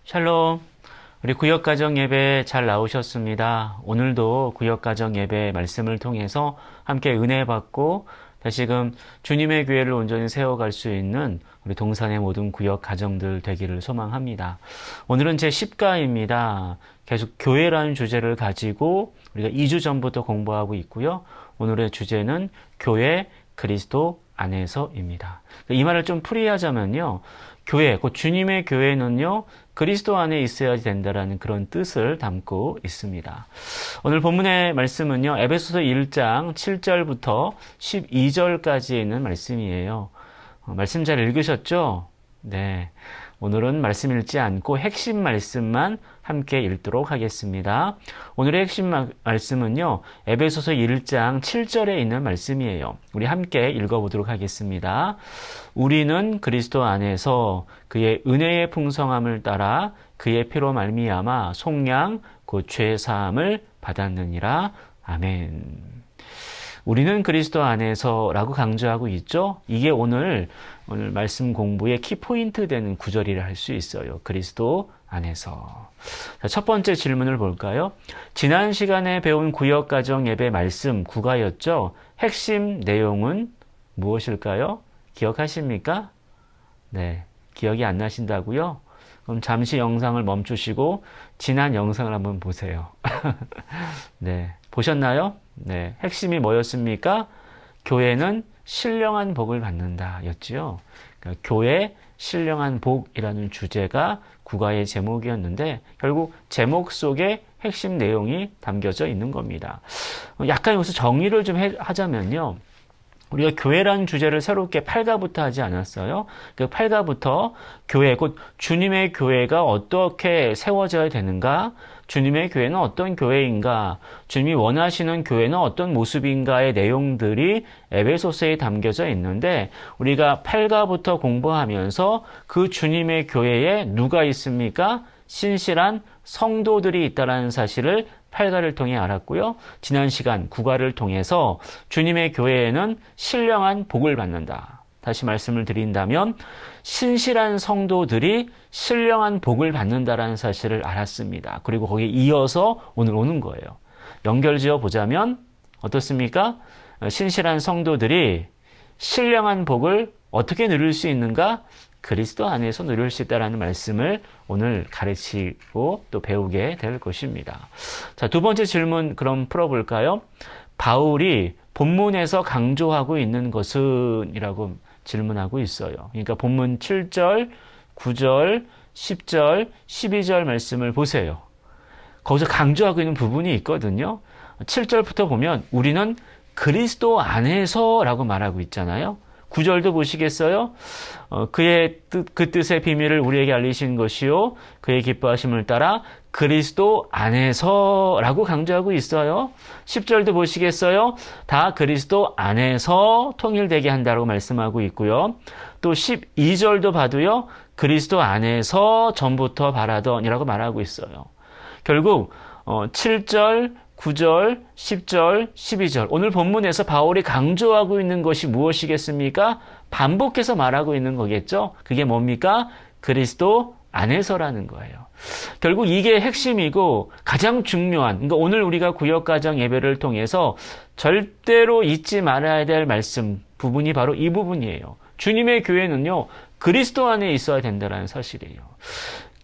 샬롬. 우리 구역가정 예배 잘 나오셨습니다. 오늘도 구역가정 예배 말씀을 통해서 함께 은혜 받고 다시금 주님의 교회를 온전히 세워갈 수 있는 우리 동산의 모든 구역 가정들 되기를 소망합니다. 오늘은 제 10가입니다. 계속 교회라는 주제를 가지고 우리가 2주 전부터 공부하고 있고요. 오늘의 주제는 교회 그리스도 안에서입니다. 이 말을 좀 풀이하자면요. 교회, 곧 주님의 교회는요, 그리스도 안에 있어야 된다라는 그런 뜻을 담고 있습니다. 오늘 본문의 말씀은요, 에베소서 1장 7절부터 12절까지에 있는 말씀이에요. 말씀 잘 읽으셨죠? 네. 오늘은 말씀 읽지 않고 핵심 말씀만 함께 읽도록 하겠습니다. 오늘의 핵심 말씀은요, 에베소서 1장 7절에 있는 말씀이에요. 우리 함께 읽어보도록 하겠습니다. 우리는 그리스도 안에서 그의 은혜의 풍성함을 따라 그의 피로 말미암아 속량 곧 죄 사함을 받았느니라. 아멘. 우리는 그리스도 안에서라고 강조하고 있죠. 이게 오늘 말씀 공부의 키포인트 되는 구절이라 할 수 있어요. 그리스도 안에서. 자, 첫 번째 질문을 볼까요? 지난 시간에 배운 구역가정 예배 말씀 9가였죠. 핵심 내용은 무엇일까요? 기억하십니까? 네, 기억이 안 나신다고요? 그럼 잠시 영상을 멈추시고 지난 영상을 한번 보세요. 네, 보셨나요? 네, 핵심이 뭐였습니까? 교회는 신령한 복을 받는다 였지요. 그러니까 교회 신령한 복이라는 주제가 국가의 제목이었는데 결국 제목 속에 핵심 내용이 담겨져 있는 겁니다. 약간 여기서 정리를 좀 하자면요. 우리가 교회라는 주제를 새롭게 8가부터 하지 않았어요? 그 8가부터 교회, 곧 주님의 교회가 어떻게 세워져야 되는가? 주님의 교회는 어떤 교회인가? 주님이 원하시는 교회는 어떤 모습인가의 내용들이 에베소서에 담겨져 있는데 우리가 8가부터 공부하면서 그 주님의 교회에 누가 있습니까? 신실한 성도들이 있다는 사실을 8가를 통해 알았고요. 지난 시간 9가를 통해서 주님의 교회에는 신령한 복을 받는다. 다시 말씀을 드린다면 신실한 성도들이 신령한 복을 받는다라는 사실을 알았습니다. 그리고 거기에 이어서 오늘 오는 거예요. 연결지어 보자면 어떻습니까? 신실한 성도들이 신령한 복을 어떻게 누릴 수 있는가? 그리스도 안에서 누릴 수 있다는 말씀을 오늘 가르치고 또 배우게 될 것입니다. 자, 두 번째 질문 그럼 풀어볼까요? 바울이 본문에서 강조하고 있는 것은? 이라고 질문하고 있어요. 그러니까 본문 7절, 9절, 10절, 12절 말씀을 보세요. 거기서 강조하고 있는 부분이 있거든요. 7절부터 보면 우리는 그리스도 안에서라고 말하고 있잖아요. 9절도 보시겠어요? 그의 그 뜻의 비밀을 우리에게 알리신 것이요 그의 기뻐하심을 따라 그리스도 안에서라고 강조하고 있어요. 10절도 보시겠어요? 다 그리스도 안에서 통일되게 한다고 말씀하고 있고요. 또 12절도 봐도요. 그리스도 안에서 전부터 바라던이라고 말하고 있어요. 결국 7절, 9절, 10절, 12절. 오늘 본문에서 바울이 강조하고 있는 것이 무엇이겠습니까? 반복해서 말하고 있는 거겠죠? 그게 뭡니까? 그리스도 안에서라는 거예요. 결국 이게 핵심이고 가장 중요한, 그러니까 오늘 우리가 구역가정 예배를 통해서 절대로 잊지 말아야 될 말씀 부분이 바로 이 부분이에요. 주님의 교회는요, 그리스도 안에 있어야 된다는 사실이에요.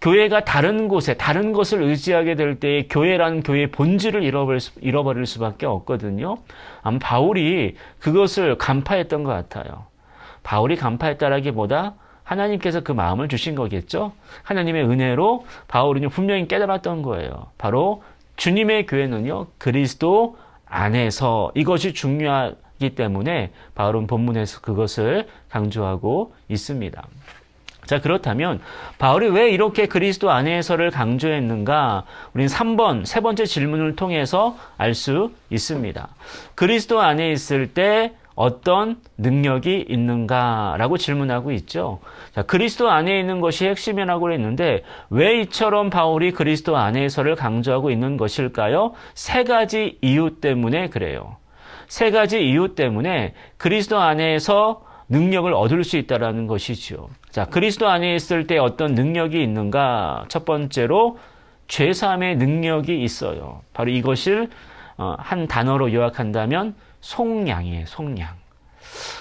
교회가 다른 곳에 다른 것을 의지하게 될 때에 교회라는 교회의 본질을 잃어버릴 수밖에 없거든요. 아마 바울이 그것을 간파했던 것 같아요. 바울이 간파했다라기보다 하나님께서 그 마음을 주신 거겠죠. 하나님의 은혜로 바울이 분명히 깨달았던 거예요. 바로 주님의 교회는요, 그리스도 안에서 이것이 중요하기 때문에 바울은 본문에서 그것을 강조하고 있습니다. 자, 그렇다면 바울이 왜 이렇게 그리스도 안에서를 강조했는가? 우리는 3번, 세 번째 질문을 통해서 알 수 있습니다. 그리스도 안에 있을 때 어떤 능력이 있는가라고 질문하고 있죠. 자, 그리스도 안에 있는 것이 핵심이라고 했는데 왜 이처럼 바울이 그리스도 안에서를 강조하고 있는 것일까요? 3가지 이유 때문에 그래요. 3가지 이유 때문에 그리스도 안에서 능력을 얻을 수 있다라는 것이죠. 자, 그리스도 안에 있을 때 어떤 능력이 있는가? 첫 번째로 죄사함의 능력이 있어요. 바로 이것을 한 단어로 요약한다면 속량이에요. 속량.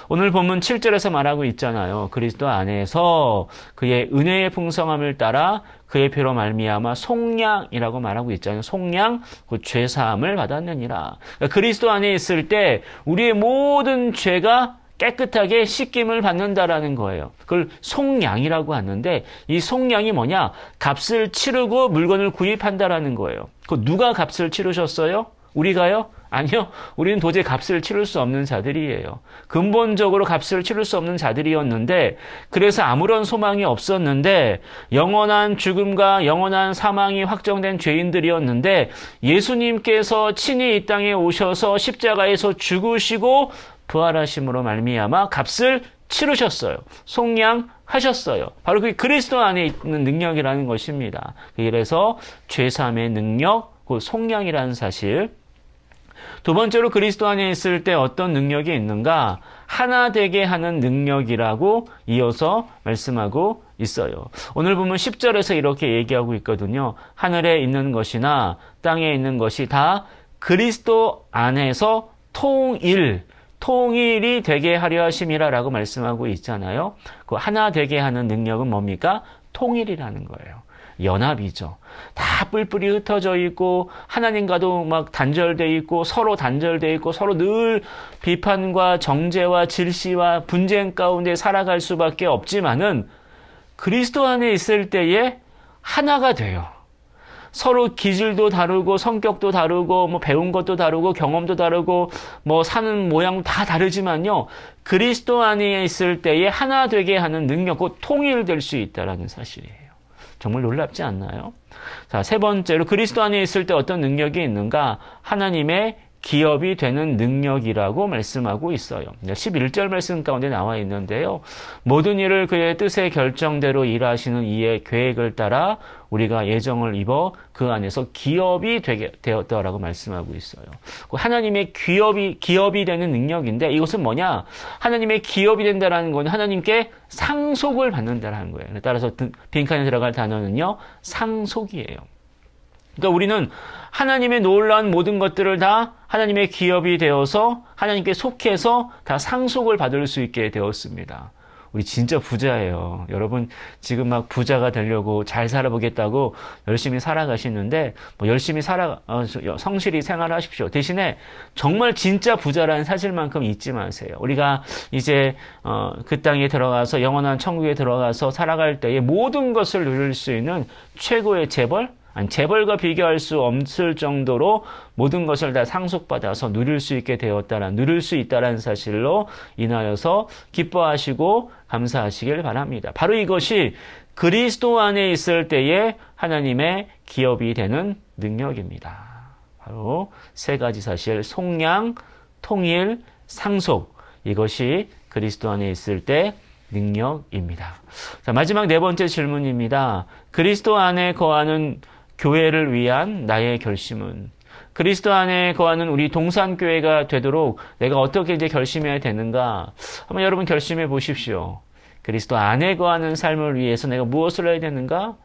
오늘 본문 7절에서 말하고 있잖아요. 그리스도 안에서 그의 은혜의 풍성함을 따라 그의 피로 말미암아 속량이라고 말하고 있잖아요. 속량, 그 죄사함을 받았느니라. 그러니까 그리스도 안에 있을 때 우리의 모든 죄가 깨끗하게 씻김을 받는다라는 거예요. 그걸 속량이라고 하는데 이 속량이 뭐냐? 값을 치르고 물건을 구입한다라는 거예요. 그 누가 값을 치르셨어요? 우리가요? 아니요. 우리는 도저히 값을 치를 수 없는 자들이에요. 근본적으로 값을 치를 수 없는 자들이었는데 그래서 아무런 소망이 없었는데 영원한 죽음과 영원한 사망이 확정된 죄인들이었는데 예수님께서 친히 이 땅에 오셔서 십자가에서 죽으시고 부활하심으로 말미암아 값을 치르셨어요. 속량하셨어요. 바로 그게 그리스도 안에 있는 능력이라는 것입니다. 그래서 죄사함의 능력, 그 속량이라는 사실. 두 번째로 그리스도 안에 있을 때 어떤 능력이 있는가? 하나 되게 하는 능력이라고 이어서 말씀하고 있어요. 오늘 보면 10절에서 이렇게 얘기하고 있거든요. 하늘에 있는 것이나 땅에 있는 것이 다 그리스도 안에서 통일이 되게 하려 하심이라라고 말씀하고 있잖아요. 그 하나 되게 하는 능력은 뭡니까? 통일이라는 거예요. 연합이죠. 다 뿔뿔이 흩어져 있고 하나님과도 막 단절돼 있고 서로 단절돼 있고 서로 늘 비판과 정죄와 질시와 분쟁 가운데 살아갈 수밖에 없지만은 그리스도 안에 있을 때에 하나가 돼요. 서로 기질도 다르고 성격도 다르고 뭐 배운 것도 다르고 경험도 다르고 뭐 사는 모양도 다 다르지만요. 그리스도 안에 있을 때에 하나 되게 하는 능력, 곧 통일될 수 있다라는 사실이에요. 정말 놀랍지 않나요? 자, 세 번째로 그리스도 안에 있을 때 어떤 능력이 있는가? 하나님의 기업이 되는 능력이라고 말씀하고 있어요. 11절 말씀 가운데 나와 있는데요. 모든 일을 그의 뜻의 결정대로 일하시는 이의 계획을 따라 우리가 예정을 입어 그 안에서 기업이 되었다라고 말씀하고 있어요. 하나님의 기업이 되는 능력인데 이것은 뭐냐? 하나님의 기업이 된다라는 건 하나님께 상속을 받는다라는 거예요. 따라서 빈칸에 들어갈 단어는요. 상속이에요. 그러니까 우리는 하나님의 놀라운 모든 것들을 다 하나님의 기업이 되어서 하나님께 속해서 다 상속을 받을 수 있게 되었습니다. 우리 진짜 부자예요. 여러분 지금 막 부자가 되려고 잘 살아보겠다고 열심히 살아가시는데 뭐 열심히 성실히 생활하십시오. 대신에 정말 진짜 부자라는 사실만큼 잊지 마세요. 우리가 이제 그 땅에 들어가서 영원한 천국에 들어가서 살아갈 때에 모든 것을 누릴 수 있는 최고의 재벌과 비교할 수 없을 정도로 모든 것을 다 상속받아서 누릴 수 있다라는 사실로 인하여서 기뻐하시고 감사하시길 바랍니다. 바로 이것이 그리스도 안에 있을 때에 하나님의 기업이 되는 능력입니다. 바로 세 가지 사실, 속량, 통일, 상속. 이것이 그리스도 안에 있을 때 능력입니다. 자, 마지막 네 번째 질문입니다. 그리스도 안에 거하는 교회를 위한 나의 결심은? 그리스도 안에 거하는 우리 동산교회가 되도록 내가 어떻게 이제 결심해야 되는가? 한번 여러분 결심해 보십시오. 그리스도 안에 거하는 삶을 위해서 내가 무엇을 해야 되는가?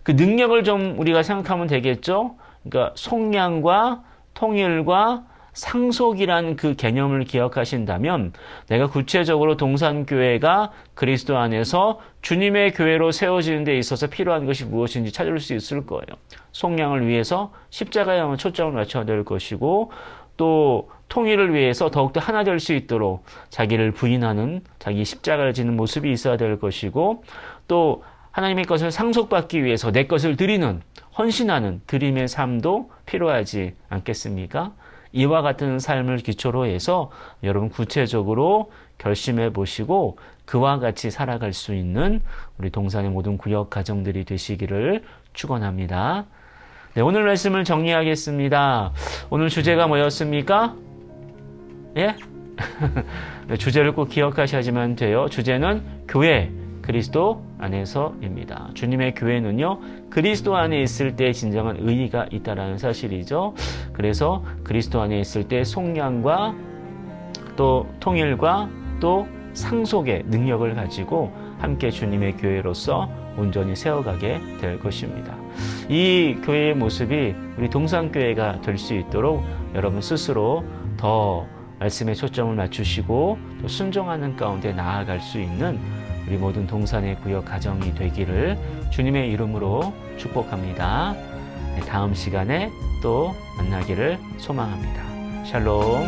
그 능력을 좀 우리가 생각하면 되겠죠? 그러니까 속량과 통일과 상속이라는 그 개념을 기억하신다면 내가 구체적으로 동산교회가 그리스도 안에서 주님의 교회로 세워지는 데 있어서 필요한 것이 무엇인지 찾을 수 있을 거예요. 속량을 위해서 십자가에 한번 초점을 맞춰야 될 것이고 또 통일을 위해서 더욱더 하나 될 수 있도록 자기를 부인하는 자기 십자가를 지는 모습이 있어야 될 것이고 또 하나님의 것을 상속받기 위해서 내 것을 드리는 헌신하는 드림의 삶도 필요하지 않겠습니까? 이와 같은 삶을 기초로 해서 여러분 구체적으로 결심해 보시고 그와 같이 살아갈 수 있는 우리 동산의 모든 구역 가정들이 되시기를 축원합니다. 네, 오늘 말씀을 정리하겠습니다. 오늘 주제가 뭐였습니까? 예? 네, 주제를 꼭 기억하셔야지만 돼요. 주제는 교회, 그리스도 안에서입니다. 주님의 교회는요, 그리스도 안에 있을 때 진정한 의의가 있다는 사실이죠. 그래서 그리스도 안에 있을 때 속량과 또 통일과 또 상속의 능력을 가지고 함께 주님의 교회로서 온전히 세워가게 될 것입니다. 이 교회의 모습이 우리 동산교회가 될 수 있도록 여러분 스스로 더 말씀에 초점을 맞추시고 또 순종하는 가운데 나아갈 수 있는 우리 모든 동산의 구역 가정이 되기를 주님의 이름으로 축복합니다. 다음 시간에 또 만나기를 소망합니다. 샬롬.